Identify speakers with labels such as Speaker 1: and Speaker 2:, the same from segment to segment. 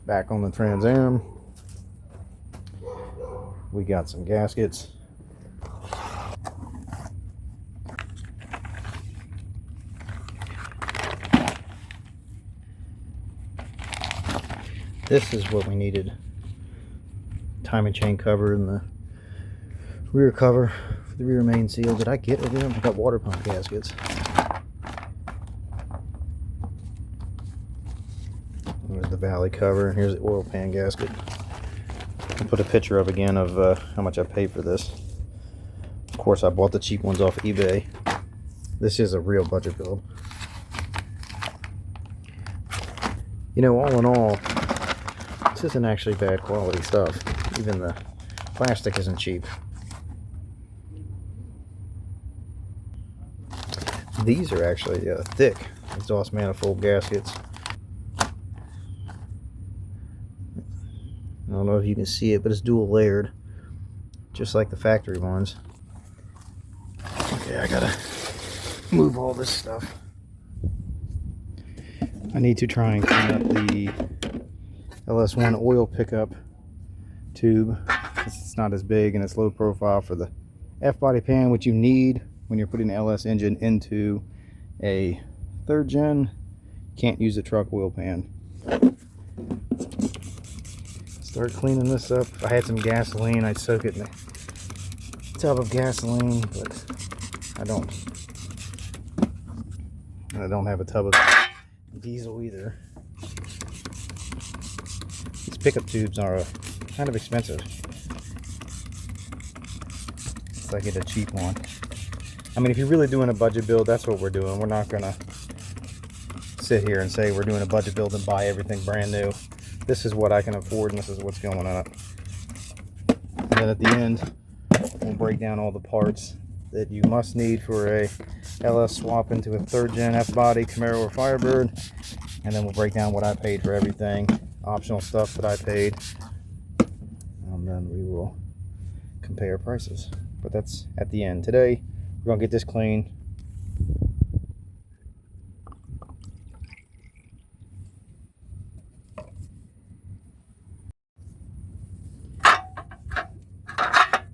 Speaker 1: Back on the Trans Am, we got some gaskets. This is what we needed. Timing chain cover and the rear cover for the rear main seal. Did I get it? I got water pump gaskets. There's the valley cover, and here's the oil pan gasket. I'll put a picture up again of how much I paid for this. Of course, I bought the cheap ones off eBay. This is a real budget build. You know, all in all, this isn't actually bad quality stuff. Even the plastic isn't cheap. These are actually thick exhaust manifold gaskets. I don't know if you can see it, but it's dual layered, just like the factory ones. Okay, I gotta move all this stuff. I need to try and clean up the LS1 oil pickup tube. It's not as big and it's low profile for the F-body pan, which you need when you're putting an LS engine into a third gen. Can't use the truck oil pan. Start cleaning this up. If I had some gasoline, I'd soak it in a tub of gasoline, but I don't. And I don't have a tub of diesel either. These pickup tubes are kind of expensive. So I get a cheap one. I mean, if you're really doing a budget build, that's what we're doing. We're not gonna sit here and say we're doing a budget build and buy everything brand new. This is what I can afford, and this is what's going up. And then at the end, we'll break down all the parts that you must need for a LS swap into a third gen F-body Camaro or Firebird. And then we'll break down what I paid for everything, optional stuff that I paid. And then we will compare prices. But that's at the end. Today, we're gonna get this clean.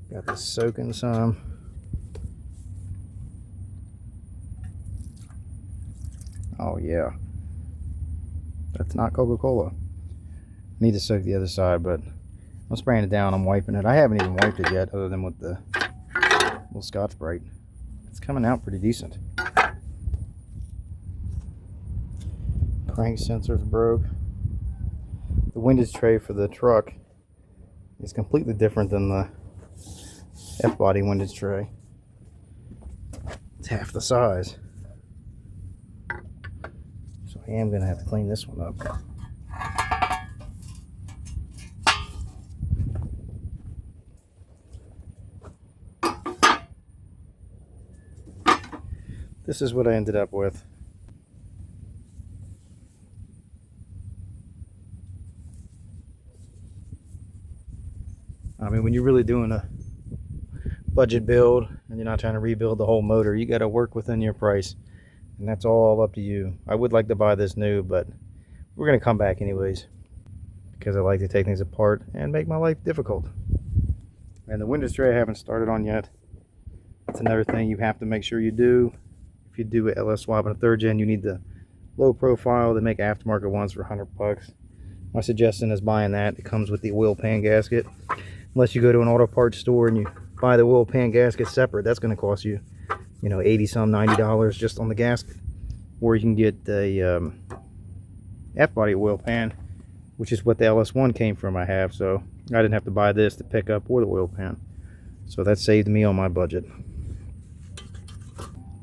Speaker 1: Got this soaking some. Oh yeah. That's not Coca-Cola. Need to soak the other side, but I'm spraying it down, I'm wiping it. I haven't even wiped it yet, other than with the little Scotch Brite. It's coming out pretty decent. Crank sensor's broke. The windage tray for the truck is completely different than the F-body windage tray. It's half the size. So I am going to have to clean this one up. This is what I ended up with. I mean, when you're really doing a budget build and you're not trying to rebuild the whole motor, you got to work within your price, and that's all up to you. I would like to buy this new, but we're going to come back anyways because I like to take things apart and make my life difficult. And the windage tray I haven't started on yet. That's another thing you have to make sure you do. If you do an LS swap in a third gen, you need the low profile. They make aftermarket ones for $100. My suggestion is buying that. It comes with the oil pan gasket. Unless you go to an auto parts store and you buy the oil pan gasket separate, that's going to cost you, you know, 80 some $90 just on the gasket. Or you can get a F-body oil pan, which is what the LS1 came from. I have, so I didn't have to buy this to pick up or the oil pan, so that saved me on my budget.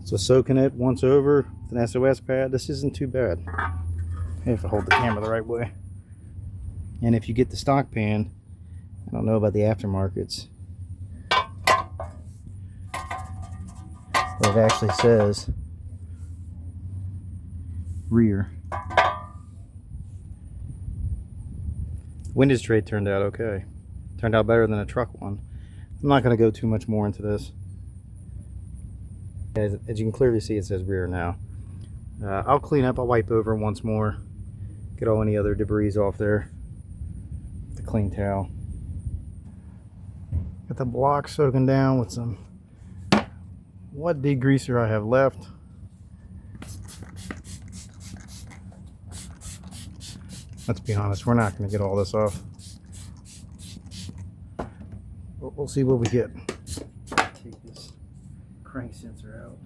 Speaker 1: So soaking it once over with an SOS pad, this isn't too bad if I hold the camera the right way. And if you get the stock pan, I don't know about the aftermarkets, but it actually says rear. Windage tray turned out okay. Turned out better than a truck one. I'm not going to go too much more into this. As you can clearly see, it says rear now. I'll clean up, I'll wipe over once more, get all any other debris off there. a clean towel. Got the block soaking down with some what degreaser I have left. Let's be honest, we're not going to get all this off. But we'll see what we get. Take this crank sensor out.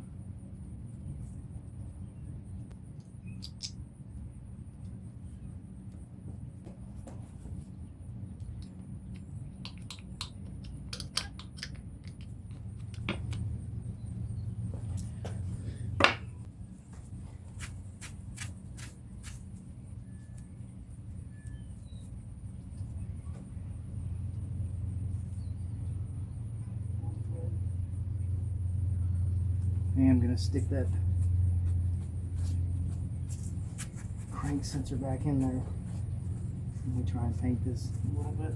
Speaker 1: And I'm going to stick that crank sensor back in there. Let me try and paint this a little bit.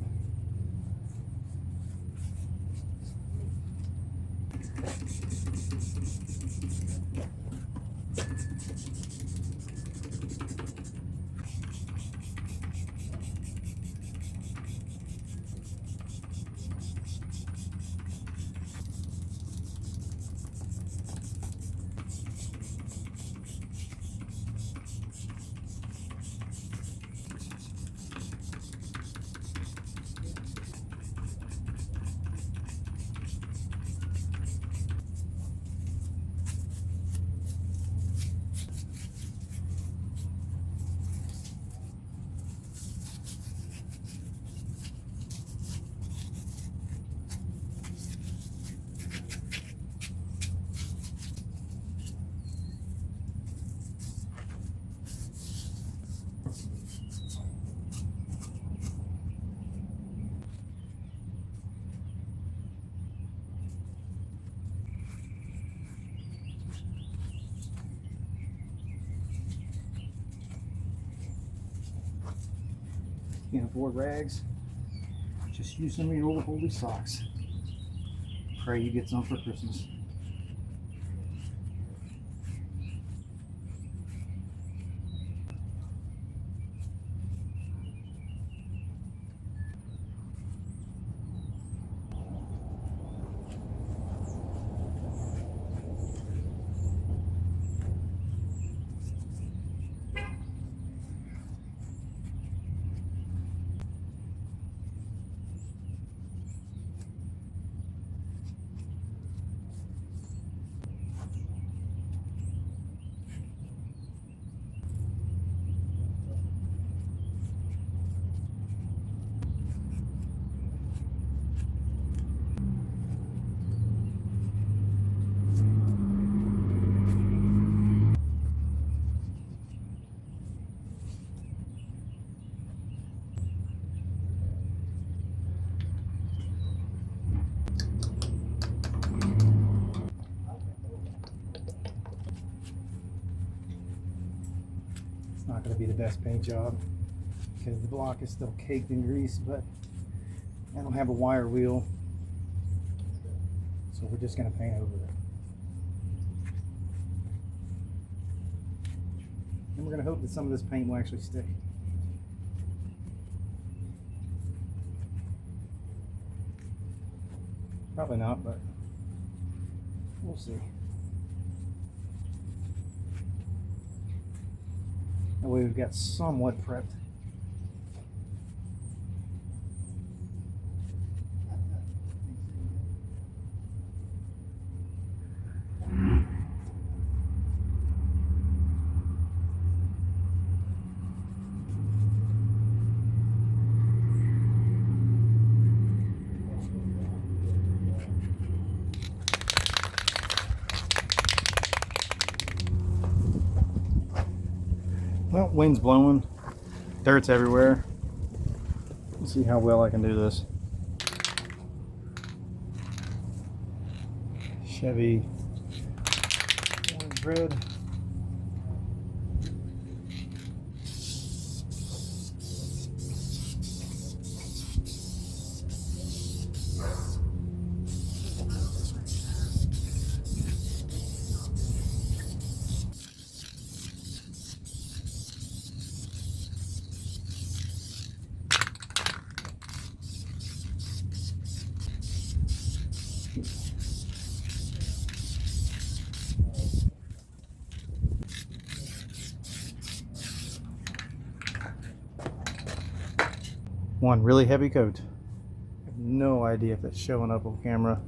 Speaker 1: Can't afford rags, just use some of your old holy socks. Pray you get some for Christmas. It's not going to be the best paint job because the block is still caked in grease, but I don't have a wire wheel, so we're just going to paint over it. And we're going to hope that some of this paint will actually stick. Probably not, but we'll see. That way we've got somewhat prepped. Well, wind's blowing, dirt's everywhere. Let's see how well I can do this. Chevy orange red. one really heavy coat. I have no idea if that's showing up on camera.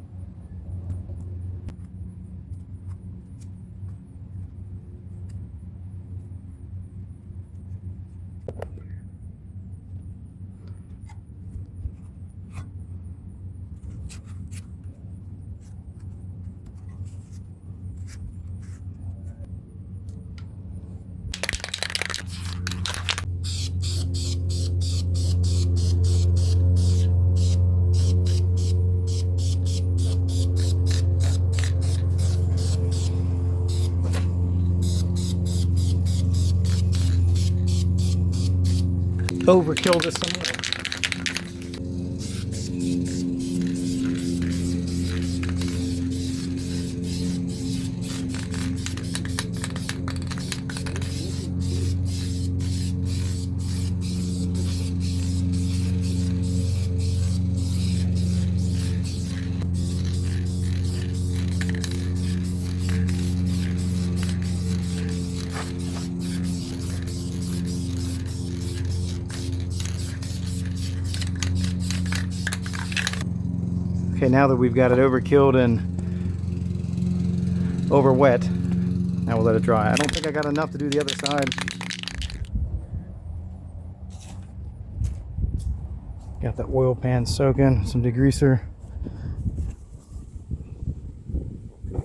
Speaker 1: Overkill this some more. Okay, now that we've got it overkilled and over wet, now we'll let it dry. I don't think I got enough to do the other side. Got that oil pan soaking, some degreaser.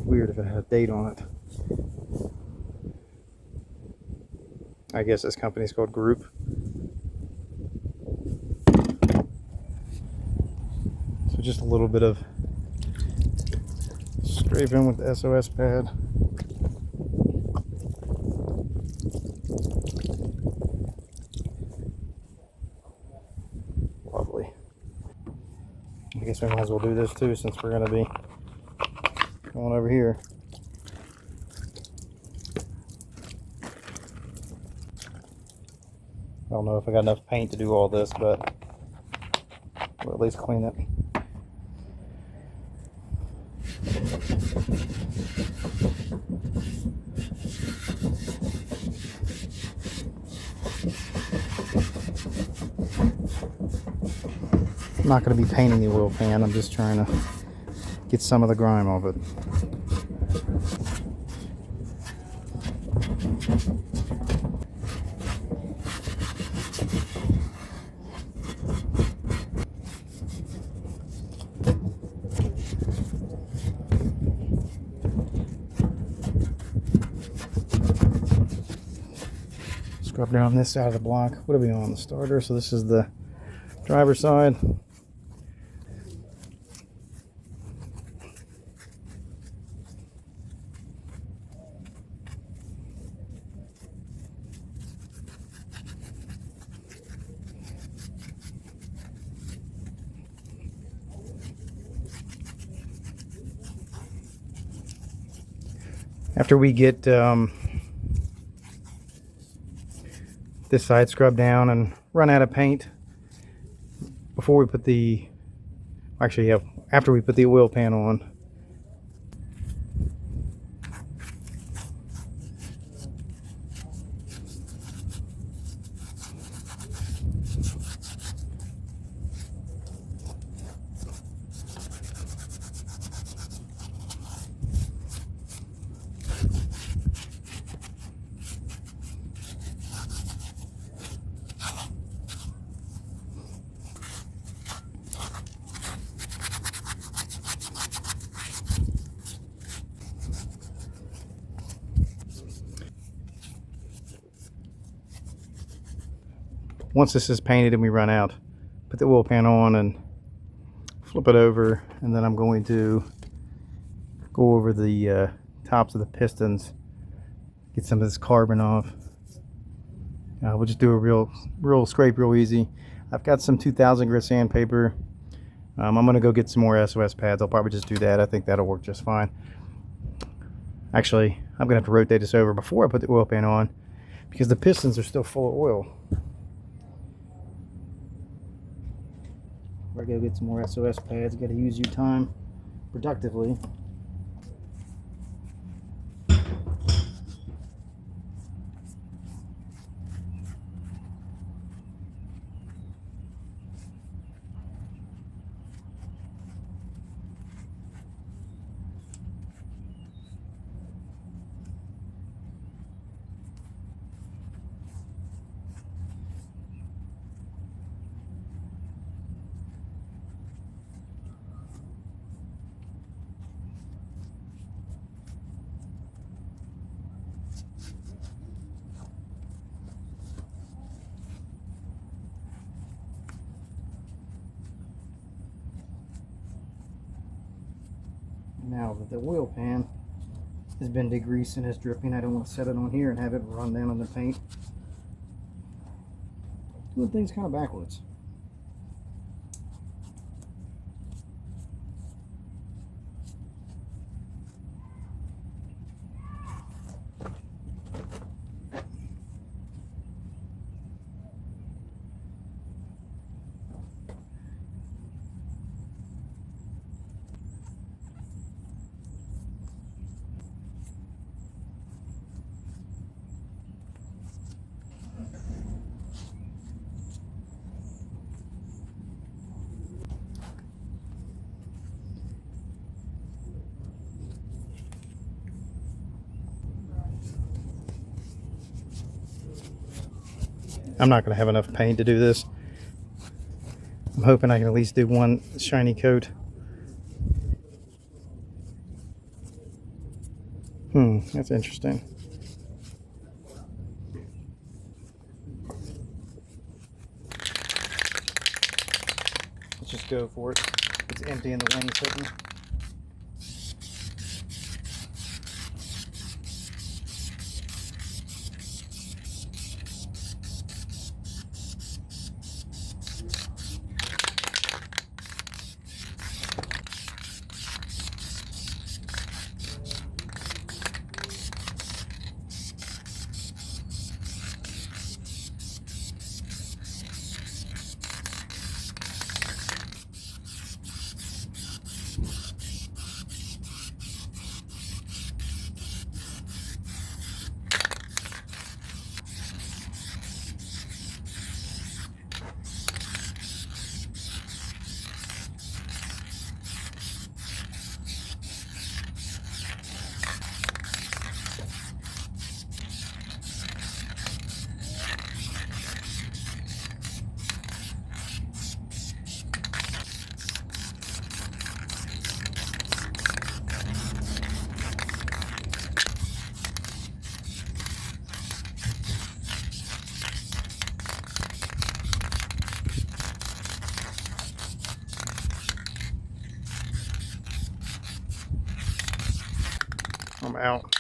Speaker 1: Weird if it had a date on it. I guess this company's called Group. So just a little bit of scraping with the SOS pad. Lovely. I guess we might as well do this too, since we're going to be going over here. I don't know if I got enough paint to do all this, but we'll at least clean it. I'm not going to be painting the oil pan, I'm just trying to get some of the grime off it. Scrub down this side of the block. What are we on? The starter. So this is the driver's side. After we get this side scrubbed down and run out of paint, before we put the, actually, yeah, after we put the oil pan on, once this is painted and we run out, put the oil pan on and flip it over, and then I'm going to go over the tops of the pistons, get some of this carbon off. We'll just do a real scrape real easy. I've got some 2000 grit sandpaper. I'm gonna go get some more SOS pads. I'll probably just do that. I think that'll work just fine. Actually, I'm gonna have to rotate this over before I put the oil pan on, because the pistons are still full of oil. We're gonna go get some more SOS pads. Got to use your time productively. Now that the oil pan has been degreased and is dripping, I don't want to set it on here and have it run down on the paint. Doing things kind of backwards. I'm not going to have enough paint to do this. I'm hoping I can at least do one shiny coat. That's interesting. Let's just go for it. It's empty and the wind's hitting. I'm out.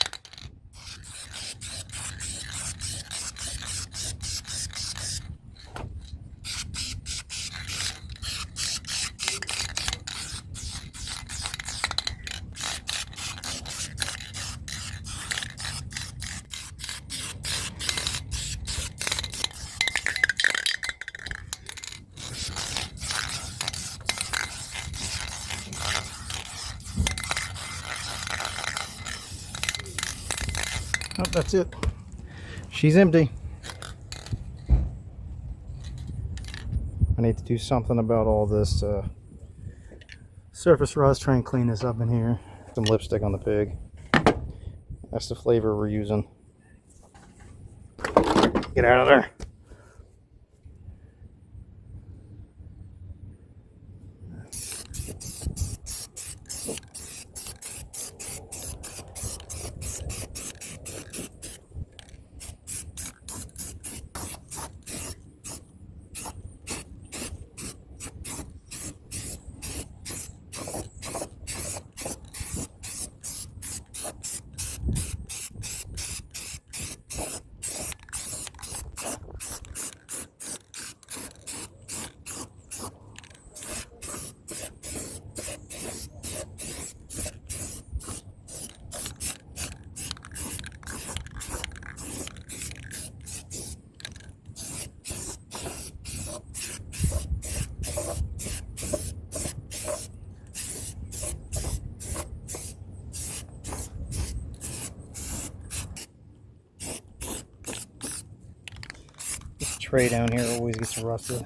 Speaker 1: Oh, that's it. She's empty. I need to do something about all this surface rust. Try and clean this up in here. Some lipstick on the pig. That's the flavor we're using. Get out of there. Tray down here always gets rusted.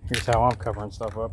Speaker 1: Here's how I'm covering stuff up.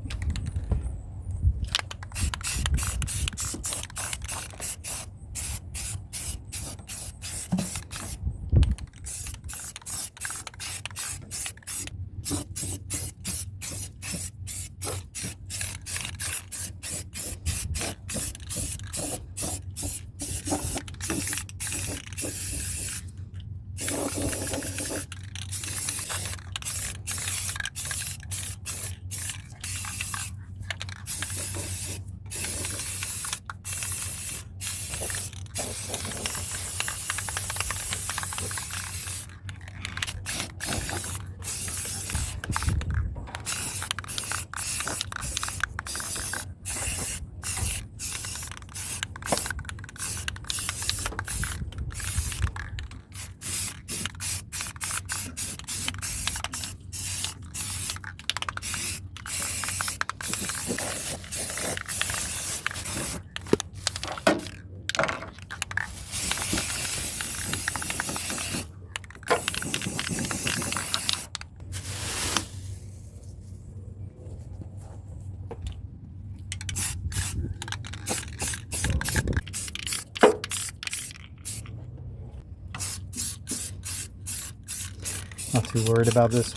Speaker 1: Not too worried about this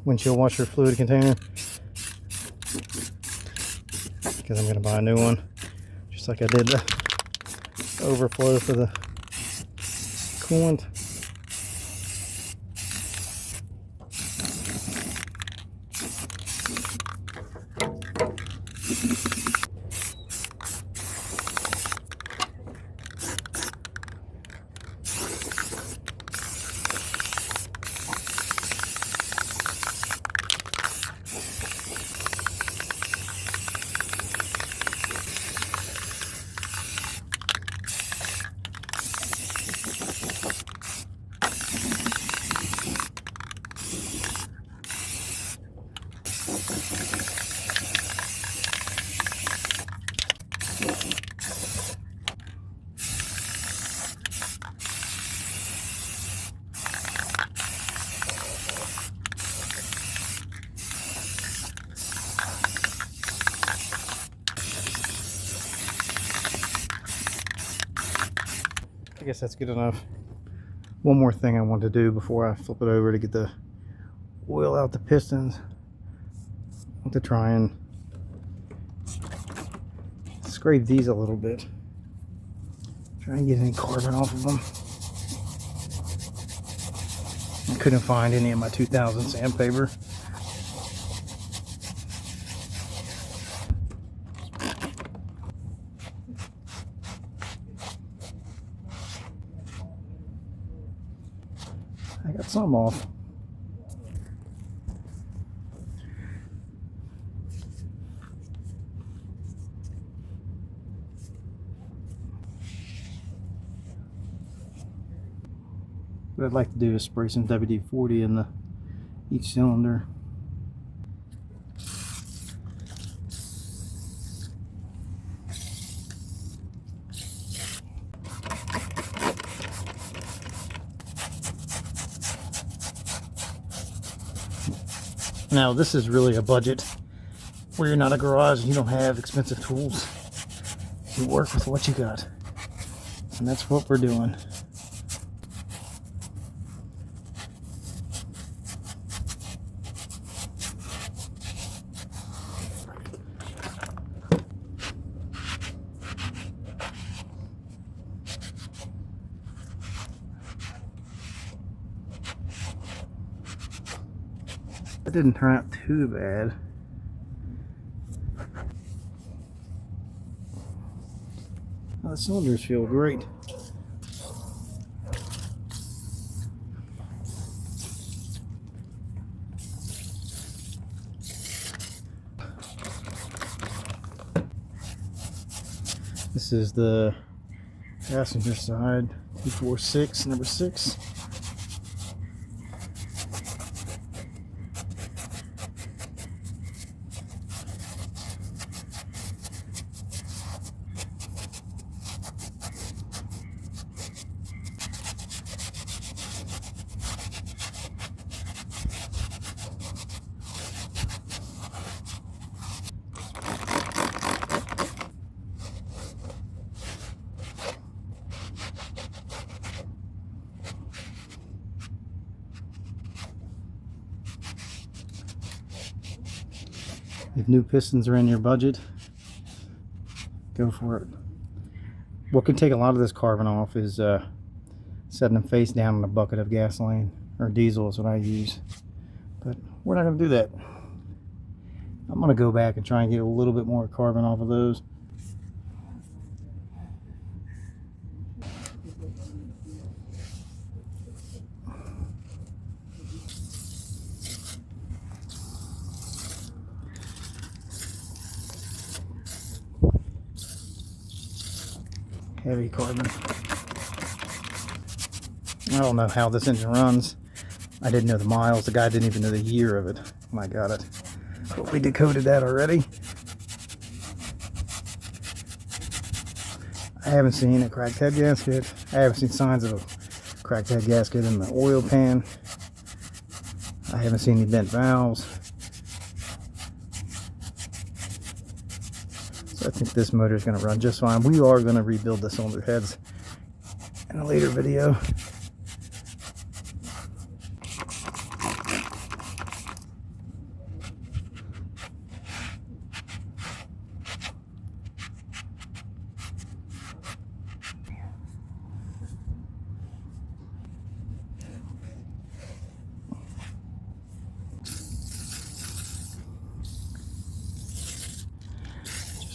Speaker 1: windshield washer fluid container because I'm going to buy a new one, just like I did the overflow for the coolant. I guess that's good enough. One more thing I want to do before I flip it over to get the oil out the pistons. I want to try and scrape these a little bit. Try and get any carbon off of them. I couldn't find any of my 2000 sandpaper. I got some off. What I'd like to do is spray some WD-40 in each cylinder. Now this is really a budget where you're not a garage and you don't have expensive tools. You work with what you got. And that's what we're doing. That didn't turn out too bad. Oh, the cylinders feel great. This is the passenger side, 246, number 6. If new pistons are in your budget, go for it. What can take a lot of this carbon off is setting them face down in a bucket of gasoline or diesel is what I use. But we're not going to do that. I'm going to go back and try and get a little bit more carbon off of those. heavy carbon. I don't know how this engine runs. I didn't know the miles. The guy didn't even know the year of it when I got it. But we decoded that already. I haven't seen a cracked head gasket. I haven't seen signs of a cracked head gasket in the oil pan. I haven't seen any bent valves. So I think this motor is going to run just fine. We are going to rebuild the cylinder heads in a later video.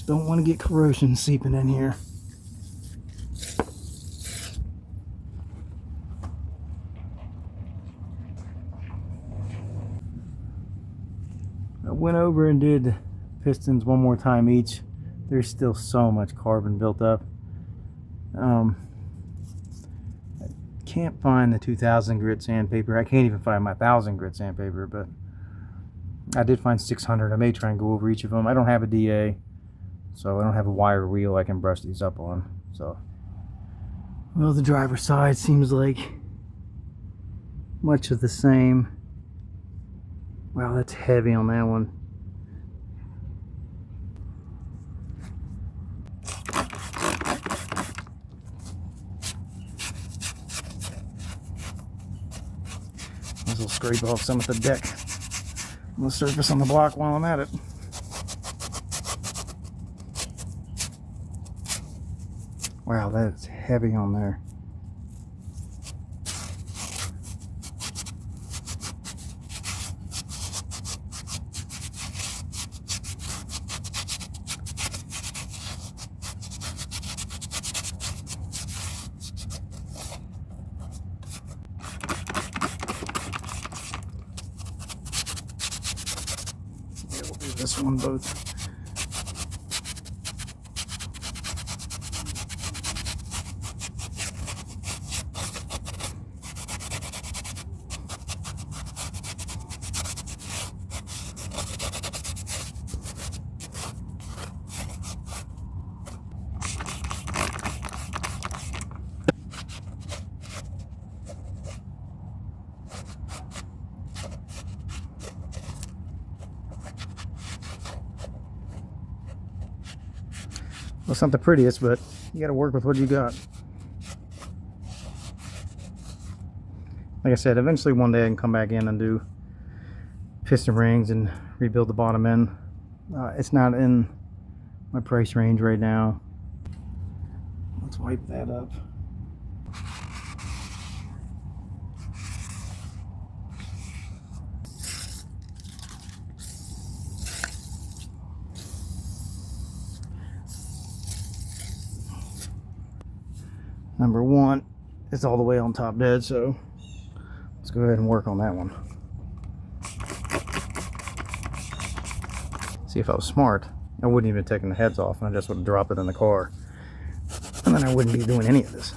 Speaker 1: Don't want to get corrosion seeping in here. I went over and did pistons one more time each. There's still so much carbon built up. I can't find the 2000 grit sandpaper. I can't even find my 1000 grit sandpaper, but I did find 600. I may try and go over each of them. I don't have a DA. So I don't have a wire wheel I can brush these up on. So, well, the driver's side seems like much of the same. Wow, that's heavy on that one. This will scrape off some of the deck on the surface on the block while I'm at it. Wow, that's heavy on there. Yeah, we'll do this one both. Well, it's not the prettiest, but you got to work with what you got. Like I said, eventually one day I can come back in and do piston rings and rebuild the bottom end. It's not in my price range right now. Let's wipe that up. Number one is all the way on top dead, so let's go ahead and work on that one. See, if I was smart, I wouldn't even have taken the heads off and I just would have dropped it in the car. And then I wouldn't be doing any of this.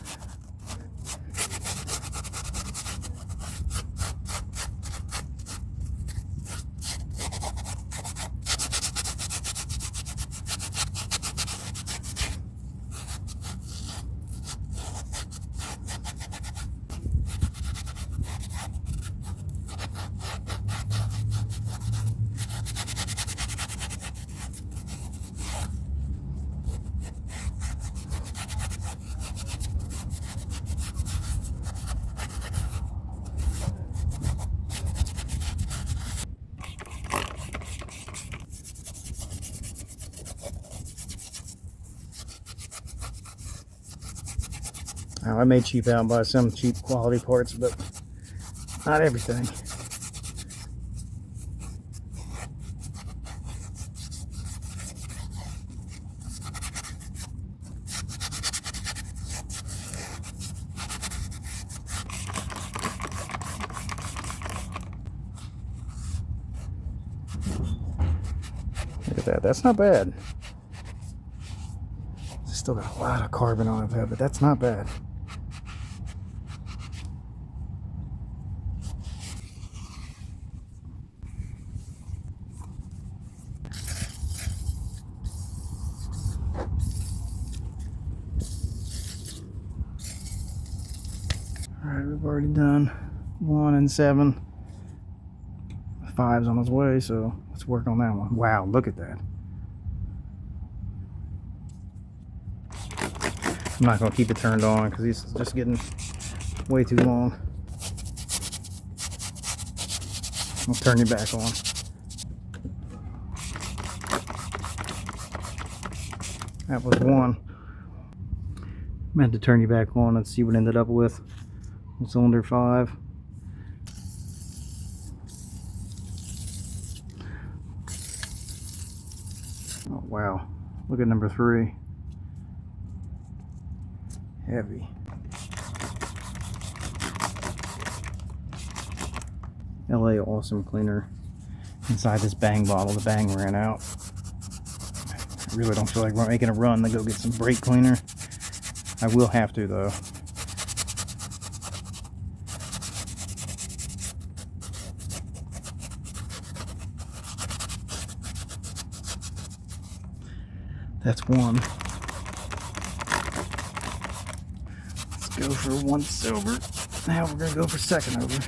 Speaker 1: Now, I may cheap out and buy some cheap quality parts, but not everything. Look at that. That's not bad. Still got a lot of carbon on it, but that's not bad. Alright, we've already done 1 and 7. 5's on its way, so let's work on that one. Wow, look at that. I'm not going to keep it turned on because it's just getting way too long. I'll turn you back on. That was 1. Meant to turn you back on and see what ended up with. Cylinder 5. Oh wow, look at number 3. Heavy. LA Awesome Cleaner. Inside this Bang bottle, the Bang ran out. I really don't feel like we're making a run to go get some brake cleaner. I will have to though. That's 1. Let's go for 1 silver. Now we're gonna go for 2nd over.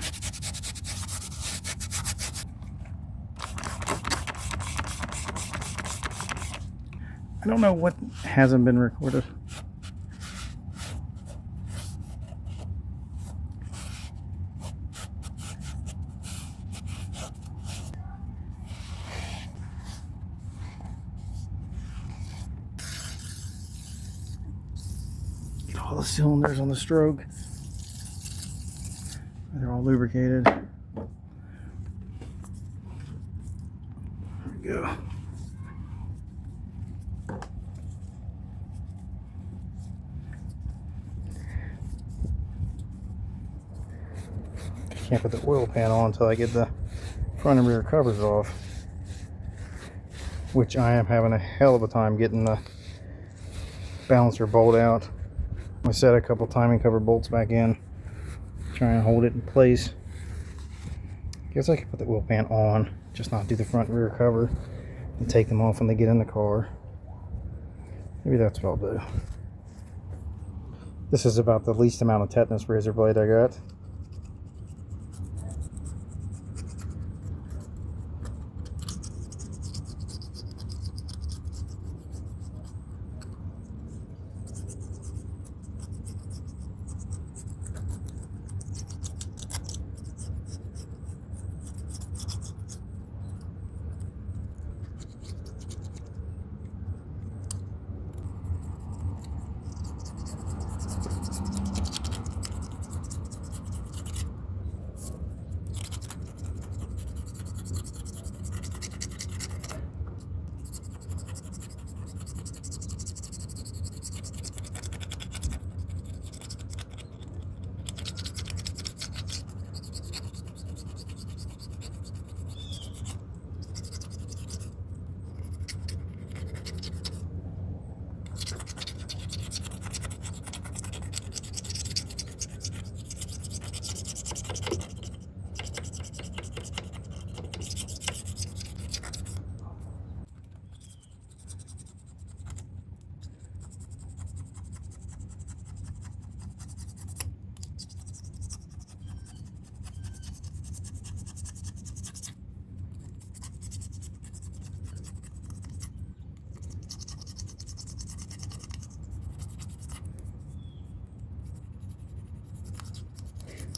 Speaker 1: I don't know what hasn't been recorded. Get all the cylinders on the stroke. They're all lubricated. There we go. Can't put the oil pan on until I get the front and rear covers off, which I am having a hell of a time getting the balancer bolt out. I set a couple timing cover bolts back in, try and hold it in place. Guess I could put the oil pan on, just not do the front and rear cover, and take them off when they get in the car. Maybe that's what I'll do. This is about the least amount of tetanus razor blade I got.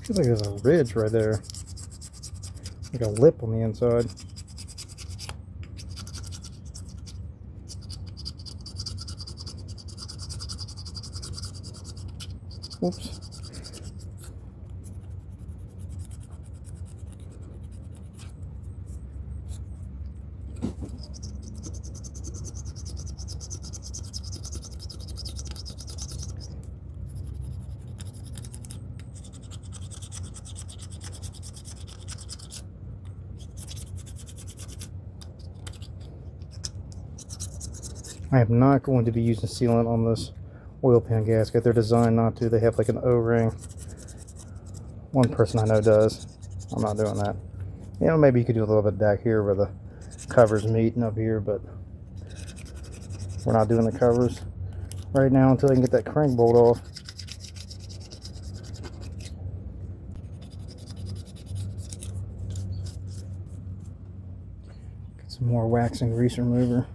Speaker 1: Feels like there's a ridge right there, like a lip on the inside. Whoops. I am not going to be using sealant on this oil pan gasket. They're designed not to. They have like an O-ring. One person I know does. I'm not doing that. You know, maybe you could do a little bit back here where the covers meet and up here, but we're not doing the covers right now until I can get that crank bolt off. Get some more wax and grease remover.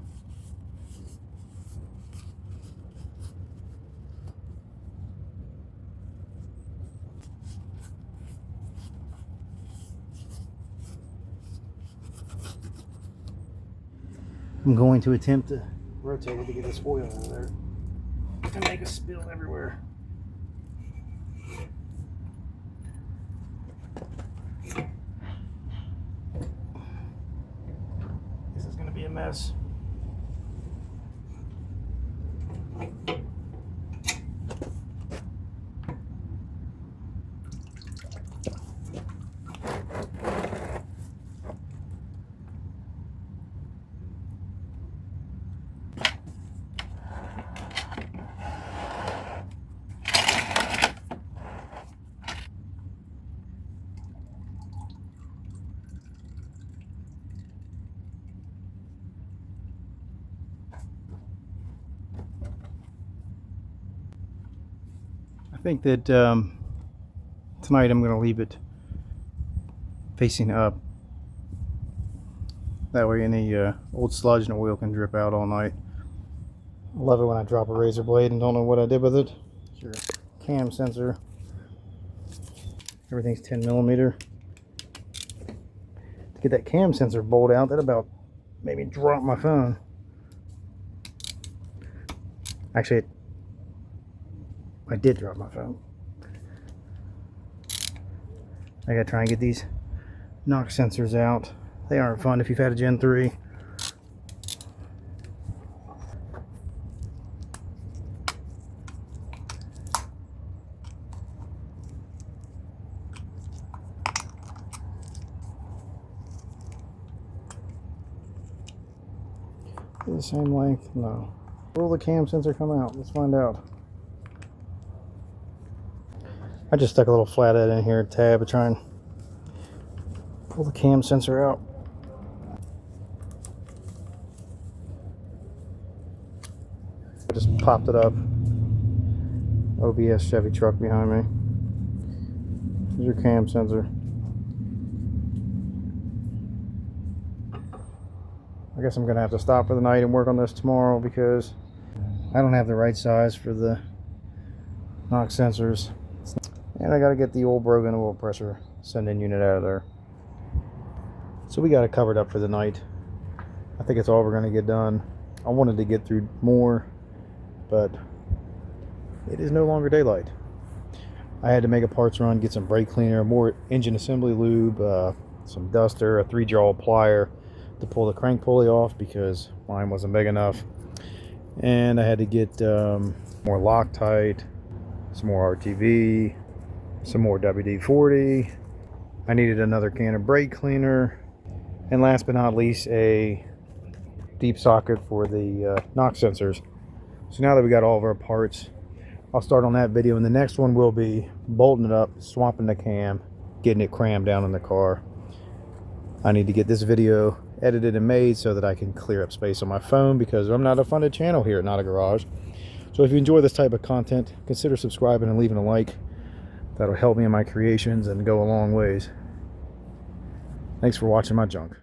Speaker 1: I'm going to attempt to rotate it to get this oil in there and make a spill everywhere. This is going to be a mess. I think that tonight I'm going to leave it facing up. That way any old sludge and oil can drip out all night. I love it when I drop a razor blade and don't know what I did with it. It's your cam sensor. Everything's 10 millimeter. To get that cam sensor bolt out, that about made me drop my phone. Actually, I did drop my phone. I gotta try and get these knock sensors out. They aren't fun if you've had a Gen 3. The same length? No. Will the cam sensor come out? Let's find out. I just stuck a little flathead in here, tab, to try and pull the cam sensor out. I just popped it up. OBS Chevy truck behind me. Here's your cam sensor. I guess I'm gonna have to stop for the night and work on this tomorrow because I don't have the right size for the knock sensors. And I gotta get the old broken oil pressure sending unit out of there. So we got it covered up for the night. I think it's all we're gonna get done. I wanted to get through more, but it is no longer daylight. I had to make a parts run, get some brake cleaner, more engine assembly lube, some duster, a 3-jaw plier to pull the crank pulley off because mine wasn't big enough. And I had to get more Loctite, some more RTV, some more WD-40. I needed another can of brake cleaner, and last but not least a deep socket for the knock sensors. So now that we got all of our parts, I'll start on that video, and the next one will be bolting it up, swapping the cam, getting it crammed down in the car. I need to get this video edited and made so that I can clear up space on my phone because I'm not a funded channel here at Not a Garage. So if you enjoy this type of content, consider subscribing and leaving a like. That'll help me in my creations and go a long ways. Thanks for watching my junk.